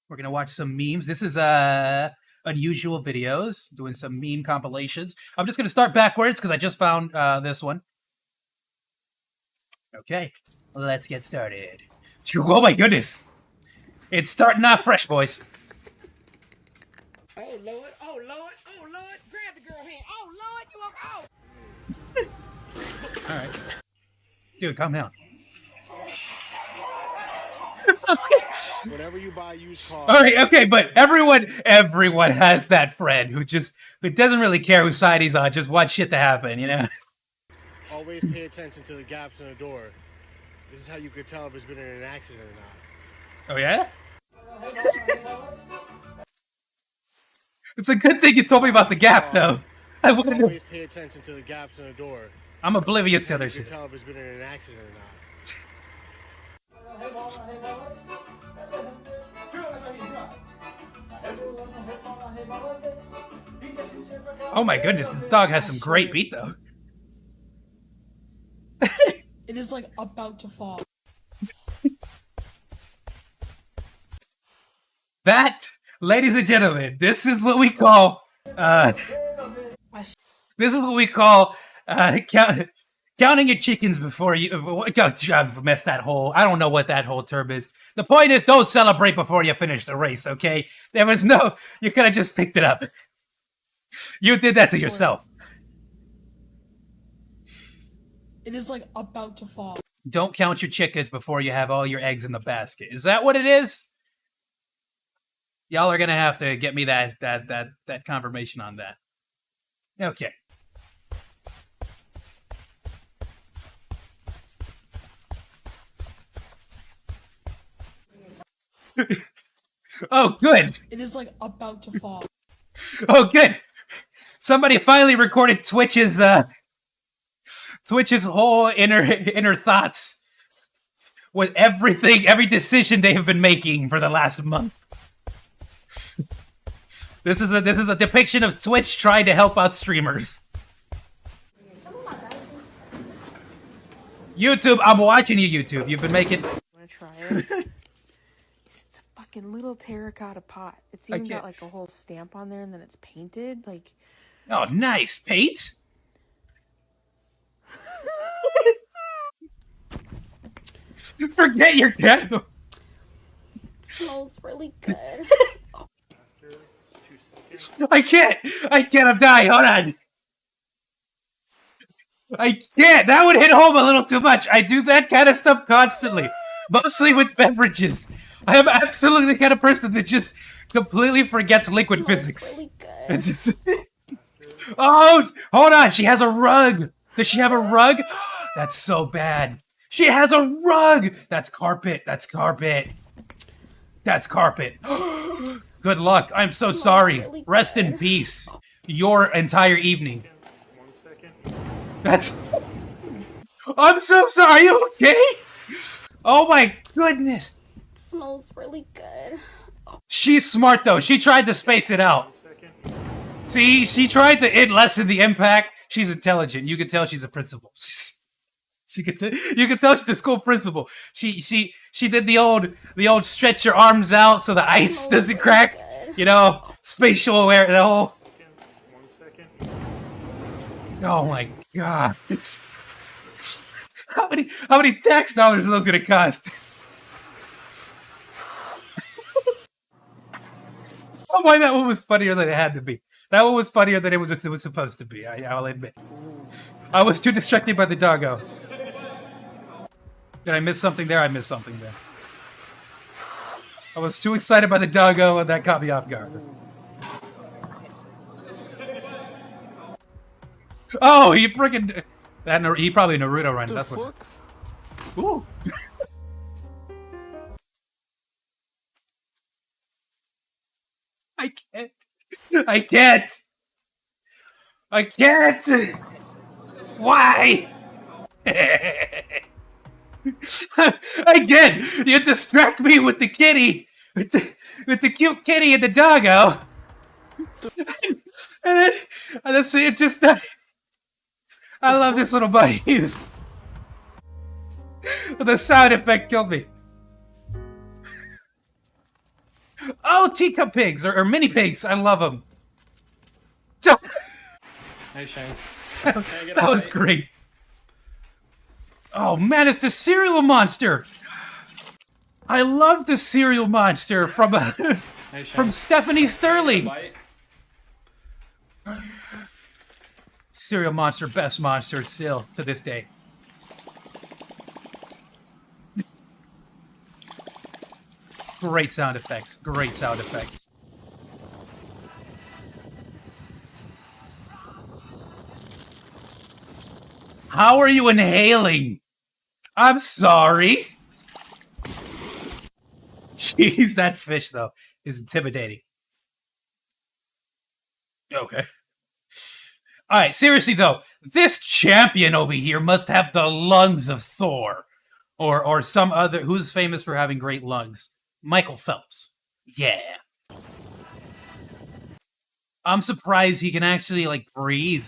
We're gonna watch some memes. This is Unusual Videos, doing some meme compilations. I'm just gonna start backwards because I just found this one. Okay, let's get started. Oh my goodness, it's starting off fresh, boys. Oh Lord, oh Lord, oh Lord, grab the girl hand. Oh Lord, you are All right, dude, calm down. Whenever you buy used cars. All right, okay, but everyone has that friend who doesn't really care whose side he's on, just wants shit to happen, you know? Always pay attention to the gaps in the door. This is how you could tell if it's been in an accident or not. Oh yeah? It's a good thing you told me about the gap, though. I wouldn't. Always pay attention to the gaps in the door. I'm oblivious This to is how other you could shit. tell if it's been in an accident or not. Oh my goodness, this dog has some great beat, though. It is like about to fall. That, ladies and gentlemen, this is what we call counting your chickens before you. I've messed that whole. I don't know what that whole term is. The point is, don't celebrate before you finish the race. Okay? There was no. You could have just picked it up. You did that to yourself. It is like about to fall. Don't count your chickens before you have all your eggs in the basket. Is that what it is? Y'all are gonna have to get me that confirmation on that. Okay. Oh, good. It is like about to fall. Oh, good. Somebody finally recorded Twitch's whole inner thoughts with every decision they have been making for the last month. This is a depiction of Twitch trying to help out streamers. YouTube, I'm watching you, YouTube. You've been making. I'm gonna try it. It's a fucking little terracotta pot. It's even got like a whole stamp on there, and then it's painted. Like, Oh, nice paint. Forget your candle. smells really good. I can't. I'm dying. Hold on. I can't. That would hit home a little too much. I do that kind of stuff constantly, mostly with beverages. I am absolutely the kind of person that just completely forgets liquid physics. Really good. It's just... Oh, hold on. She has a rug. Does she have a rug? That's so bad. She has a rug. That's carpet. That's carpet. That's carpet. Good luck. I'm so sorry. really Rest in good. peace. Your entire evening. 1 second. That's... I'm so sorry. Are you okay? Oh my goodness. Smells really good. She's smart though. She tried to space it out. 1 second. See, she tried to lessen the impact. She's intelligent. You can tell she's a principal. You can tell she's a school principal. She did the old stretch your arms out so the ice doesn't crack. You know, spatial aware. The whole. 1 second. Oh my god. How many tax dollars are those gonna cost? Oh my, that one was funnier than it had to be. That one was funnier than it was supposed to be. I'll admit. I was too distracted by the doggo. Did I miss something there? I missed something there. I was too excited by the doggo, and that caught me off guard. Oh, he freaking... He probably Naruto run. That's what... Ooh. I can't. I can't. I can't. Why? Again, you distract me with the kitty, with the cute kitty and the doggo, and then see, it's just. I love this little buddy. The sound effect killed me. Oh, teacup pigs or mini pigs. I love them. Hey, Shane. That was great. Oh man, it's the cereal monster. I love the cereal monster from from Stephanie Sterling. Cereal monster, best monster still to this day. Great sound effects. Great sound effects. How are you inhaling? I'm sorry. Jeez, that fish, though, is intimidating. Okay. Alright, seriously, though, this champion over here must have the lungs of Thor. Or some other... Who's famous for having great lungs? Michael Phelps. Yeah. I'm surprised he can actually, like, breathe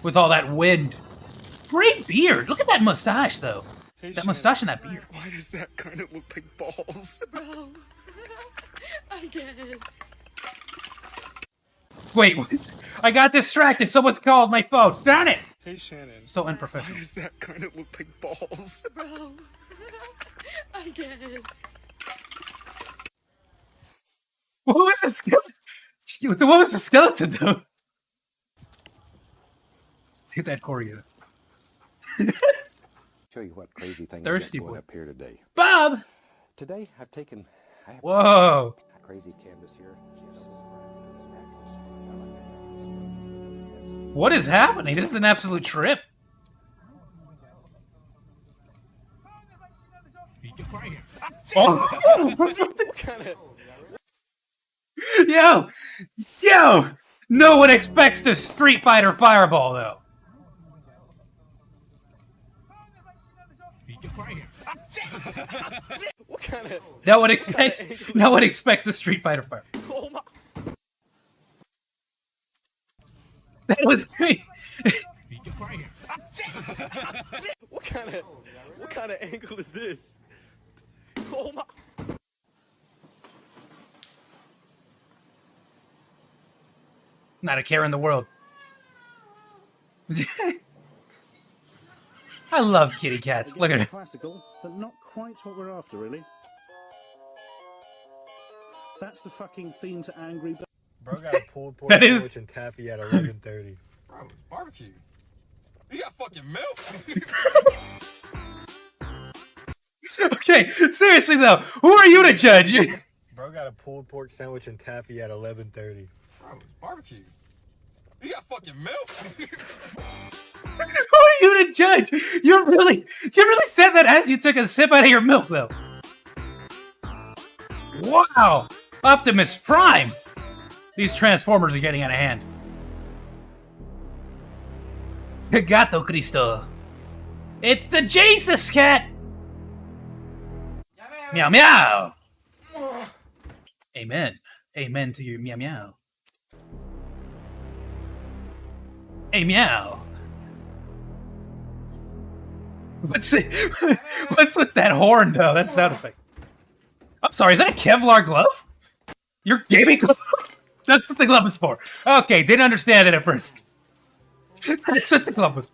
with all that wind. Great beard. Look at that mustache, though. Hey, That mustache and that beard. why does that kind of look like balls? Bro, I'm dead. Wait, I got distracted. Someone's called my phone. Darn it! Hey, Shannon. So Why unprofessional. does that kind of look like balls? Bro, I'm dead. What was the skeleton? What was the skeleton, though? Hit that choreo. Show you what crazy thing Thirsty we got boy. going up here today. Bob! Today I've taken Whoa! a crazy canvas here. What is happening? This is an absolute trip. Oh. Yo! No one expects the Street Fighter Fireball, though. No one expects the Street Fighter Fireball. That was great. What kind of angle is this? Oh my! Not a care in the world. I love kitty cats. Look at her. Classical, but not quite what we're after, really. That's the fucking theme to Angry Birds. Bro got a pulled pork That is- sandwich and taffy at 11:30. Bro, barbecue. You got fucking milk? Okay, seriously though, who are you to judge? Bro got a pulled pork sandwich and taffy at 11:30. Bro, barbecue. You got fucking milk? Who are you to judge? You really said that as you took a sip out of your milk, though. Wow, Optimus Prime. These Transformers are getting out of hand. Gato Cristo. It's the Jesus cat. Meow meow. Amen. Amen to your meow meow. Hey meow. What's with that horn though? That sound effect. I'm sorry, is that a Kevlar glove? Your gaming glove? That's what the glove is for. Okay, didn't understand it at first. That's what the glove was.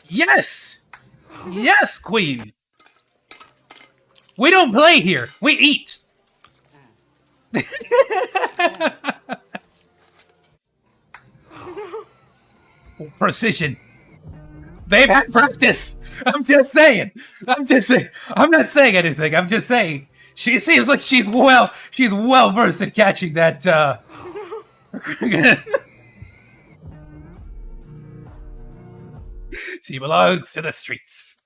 Yes! Yes, Queen! We don't play here. We eat. Precision. They've had practice. I'm just saying. I'm not saying anything. I'm just saying. She seems like she's well versed at catching that. She belongs to the streets.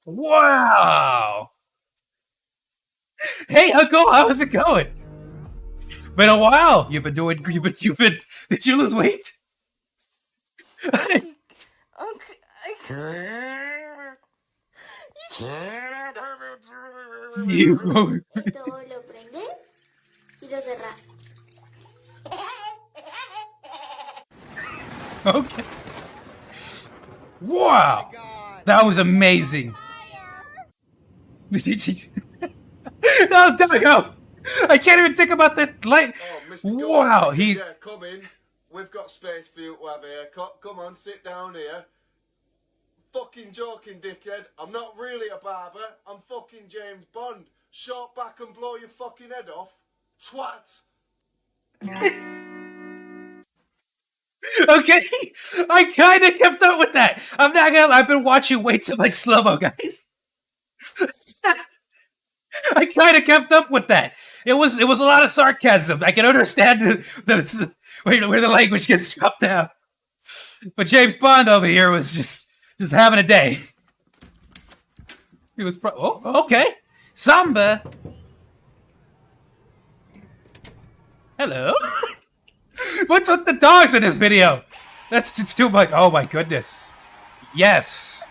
Wow. Hey, Uncle, how's it going? Been a while. You've been. Did you lose weight? You. Esto lo prendes y lo cerras. Okay. Wow. That was amazing. No, there we go. I can't even think about the light. Oh, Mr. Wow, Goldfinger, he's... yeah, come in. We've got space for you to have a haircut. Come on, sit down here. Fucking joking, dickhead. I'm not really a barber. I'm fucking James Bond. Short back and blow your fucking head off. Twat. Okay, I kind of kept up with that. I'm not gonna. I've been watching way too much slow-mo, guys. I kind of kept up with that. It was a lot of sarcasm. I can understand where the language gets dropped down. But James Bond over here was just having a day. He was oh, okay. Samba. Hello. What's with the dogs in this video? It's too much. Oh my goodness. Yes.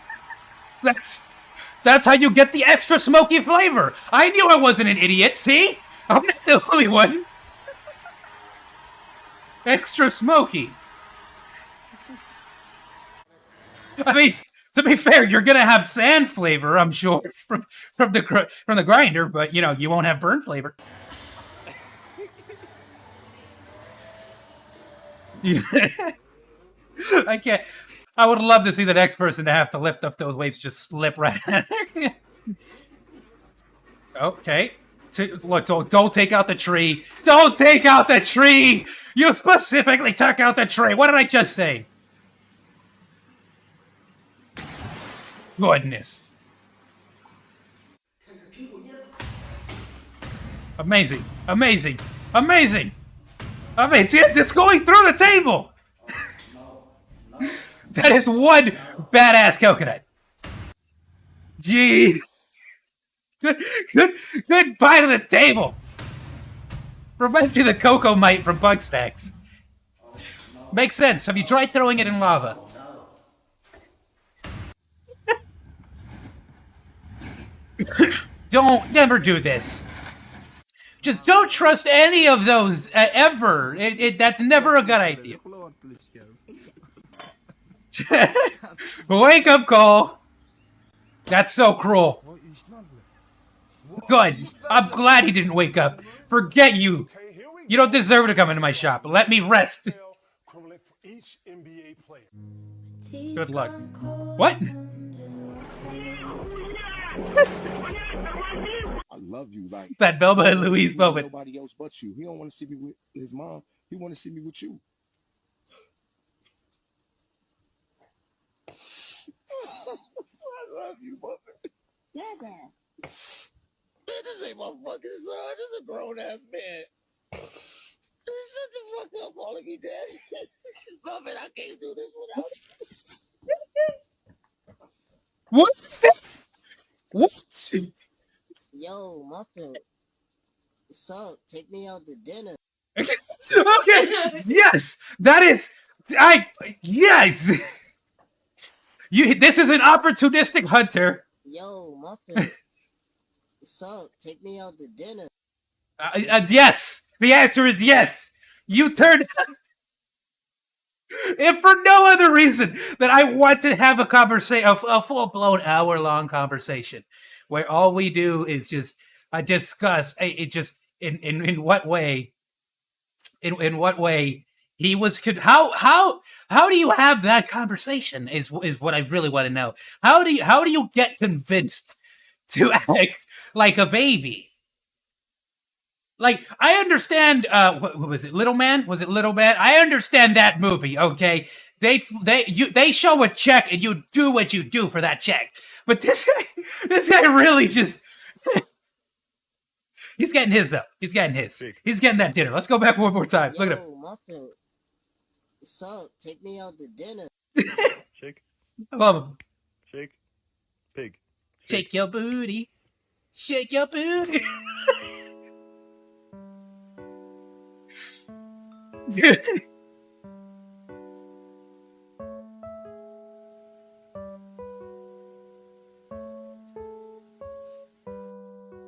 That's how you get the extra smoky flavor. I knew I wasn't an idiot. See? I'm not the only one. Extra smoky. I mean, to be fair, you're gonna have sand flavor, I'm sure, from the grinder, but you know you won't have burn flavor. I can't. I would love to see the next person to have to lift up those weights just slip right out. Okay. Look, don't take out the tree. Don't take out the tree! You specifically took out the tree. What did I just say? Goodness. Amazing. Amazing. Amazing. Amazing. It's going through the table. That is one badass coconut. Gee. Good bite of the table. Reminds me of the cocoa mite from Bug Stacks. Makes sense. Have you tried throwing it in lava? Never do this. Just don't trust any of those ever. That's never a good idea. Wake up call. That's so cruel. Good. I'm glad he didn't wake up. Forget you. You don't deserve to come into my shop. Let me rest. Good luck. What? I love you, like that Belma and Louise moment. Nobody else but you. He don't want to see me with his mom. He want to see me with you. I love you, mother. Yeah, Dad. Man, this ain't my fucking son. This is a grown ass man. Shut the fuck up, all of me, Daddy. Love it. I can't do this without it. What? What? Yo, Muffin. So, take me out to dinner. Okay. Yes, that is. Yes. This is an opportunistic hunter. Yo, Muffin. So, take me out to dinner. Yes. The answer is yes. You turned. If for no other reason that I want to have a conversation, a full-blown hour-long conversation, where all we do is just discuss in what way, in what way he was. How do you have that conversation? Is what I really want to know. How do you get convinced to act like a baby? Like, I understand, what was it, Little Man? Was it Little Man? I understand that movie, okay? They show a check and you do what you do for that check. But this guy really just... He's getting his, though. He's getting his. He's getting that dinner. Let's go back one more time. Look at him. Muffin. So, take me out to dinner. Shake. I love him. Shake. Pig. Shake your booty. Shake your booty.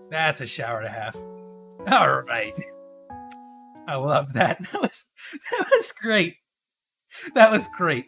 That's a shower and a half. All right. I love that. That was great. That was great.